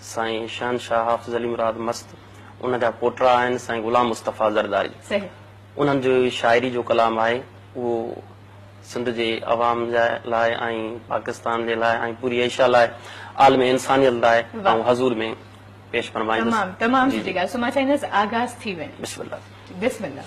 साईं शहनशाह हाफ़िज़ अली मुराद मस्त उन जा पोटरा आहिनि साईं गुलाम मुस्तफ़ा ज़रदारी। उन्हनि जो शाइरी जो कलाम आहे उहो सिंध जे अवाम लाइ ऐं पाकिस्तान जे लाइ ऐं पूरी एशिया लाइ आलम इंसानियत लाइ ऐं हज़ूर में पेश फरमाईंदुसि। तमामु सुठी ॻाल्हि। सो मां चाहींदसि आगाज़ थी वञे। बिस्मिल्लाह। बिस्मिल्लाह।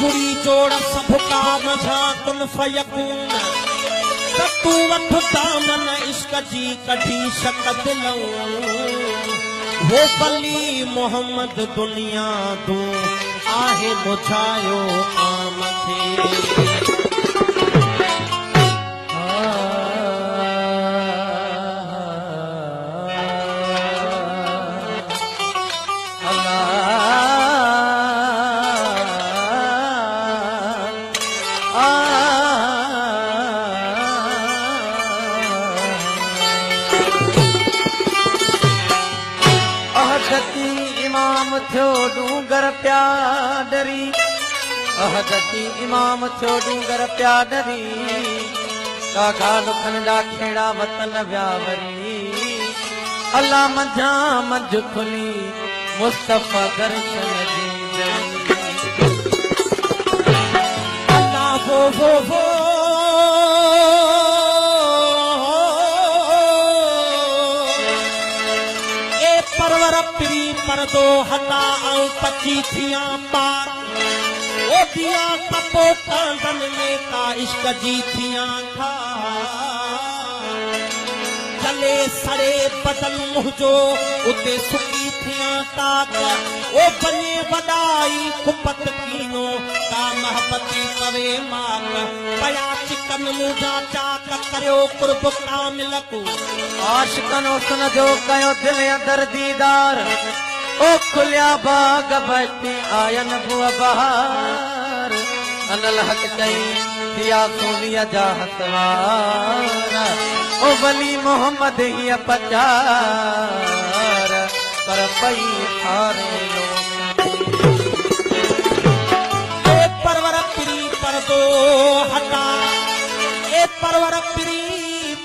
जुड़ी जोड़ सब काम कुन फयकून तू वठ दामन इश्क जी कढी शकत लऊं वो बली मोहम्मद दुनिया तू आहे बुझायो आम थे। डूंगर प्या डरी अहदती इमाम थियो डूंगर प्या डरी काका दुखन जा खेड़ा वतन व्यावरी अल्लाह मंझा मंझ खुली मुस्तफा दर्शन दी अल्लाह वो ए परवर परी परदो हटा आऊं पची थिया पार ओ दिया तपो कांदन में का इश्क जी थिया था चले सड़े बदन मुझो उते सुकी थिया ताक ओ बने वडाई कुपत कीनो का महबती कवे माक पया चिकन मुझा चाक करियो कुर्ब कामिल को आशिकन उसन जो कयो दिल अंदर दीदार ओ खुलिया बाग बती आयन बुआ बहार अनल हक चई दिया सोनिया जा हसवार ओ वली मोहम्मद ही पचार पर पई थारे ए परवर परी परदो हटा ए परवर परी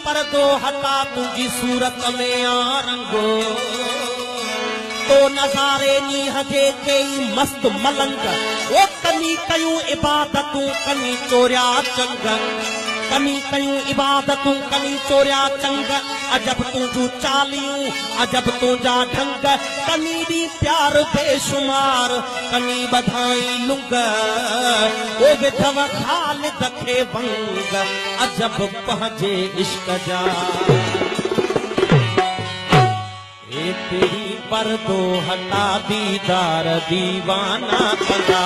परदो हटा तुझी सूरत में आरंगो तो नजारे नी हजे कई मस्त मलंग ओ कनी कयूं इबादतूं कनी चोरिया चंग कनी कयूं इबादतूं कनी चोरिया चंग अजब तुझू चालियूं अजब तुझा ढंग कनी दी प्यार बेशुमार कनी बधाई लुंग ओ विधव खालिद खे वंग अजब पहुंचे इश्क जा तेरी पर्दो हटा दीदार दीवाना कदा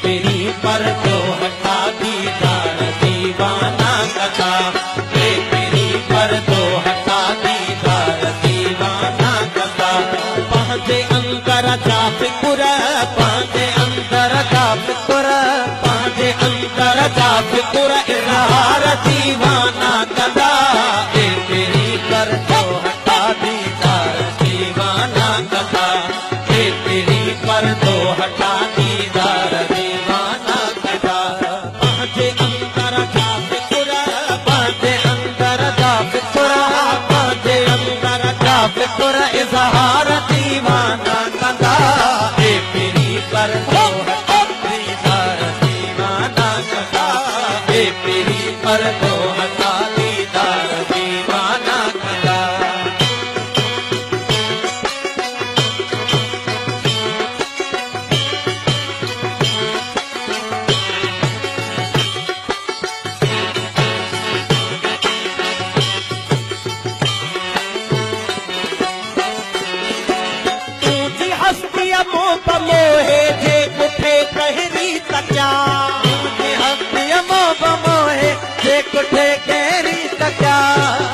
तेरी पर्दो हटा दीदार दीवाना कदा तेरी पर्दो हटा दीदार दीवाना कदा पांजे अंदर जा फिकुर पांजे अंदर जा फिकुर पांजे अंदर जा फिकुर इजहार दीवाना कदा तेरी पर्दो हटा दीदार दीवाना कदा तेरी पर्दो हटा दीदार दीवाना कदा पांजे अंदर जा फिकुर पांजे इज़हार दीवाना कंदा ए पीरी पर्दो हटा दीदार दीवाना कंदा ए पीरी पर्दो हटा दीदार दीवाना कंदा मोहे जे कुठे कहरी तचा तुझी हस्ती मोहे जे कुठे कहरी तचा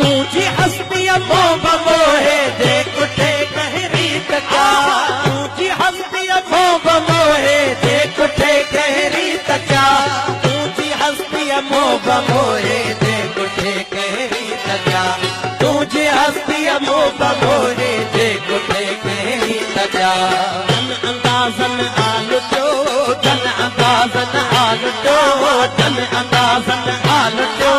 तुझी हस्ती मोहे जे कुठे कहरी तचा तुझी हस्ती मोहे जे कुठे कहरी तचा तुझी हस्ती मोहे जे कुठे कहरी तचा तुझी हस्ती मोहे जे कुठे कहरी तचा अंदाज़न आलटो धन अंदाज़न आलटो धन अंदाज़न आलटो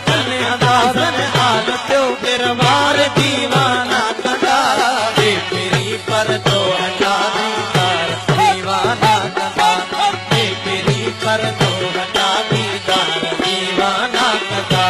धन अंदाज़न आलटो गिरवार दीवाना कंदा ए पीरी पर्दो हटा दीदार दीवाना कंदा ए पीरी पर्दो हटा दीदार दीवाना कंदा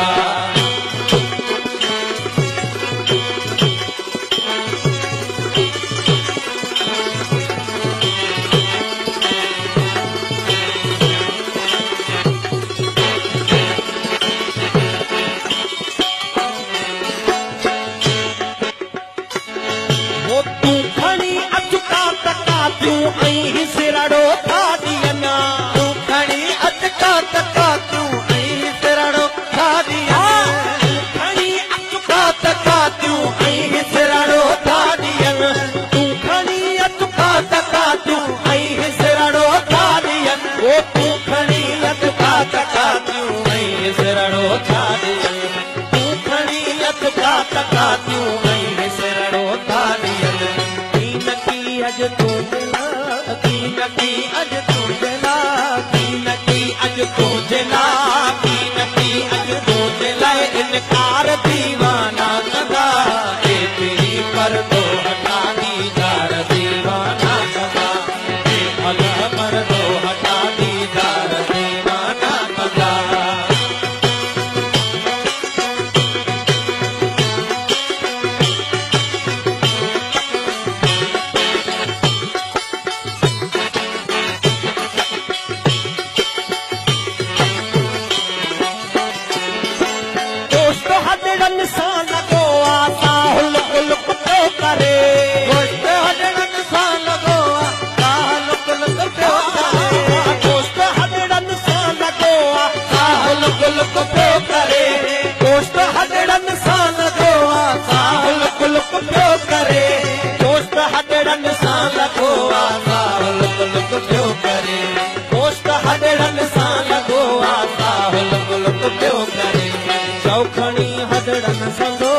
इनकार दीवाना कंदा ए पीरी पर्दो हटा दीदार दीवाना कंदा ए भल पर्दो हटा दीदार दीवाना कंदा चौखणी हजड़न संदो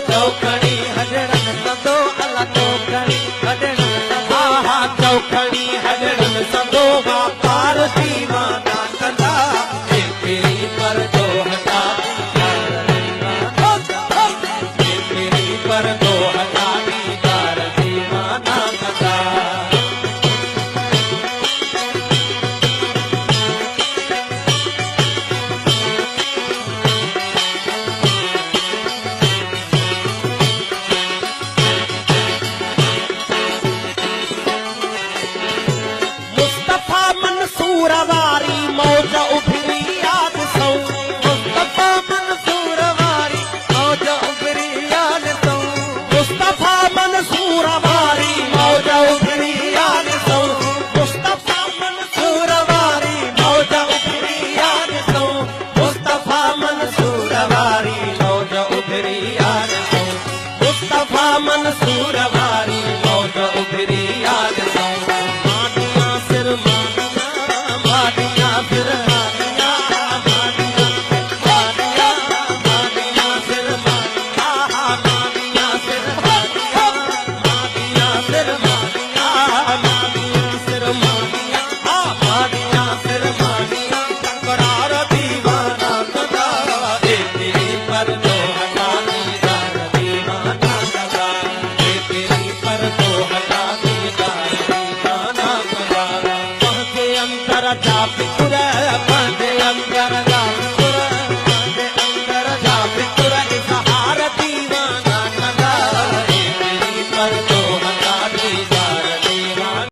चौखणी हजड़न संदो अला चौखणी हजड़न संदो हा चौखणी हजड़न संदो वापार दीवाना कंदा ए पीरी पर्दो हटा दीदार दीवाना ए पीरी पर्दो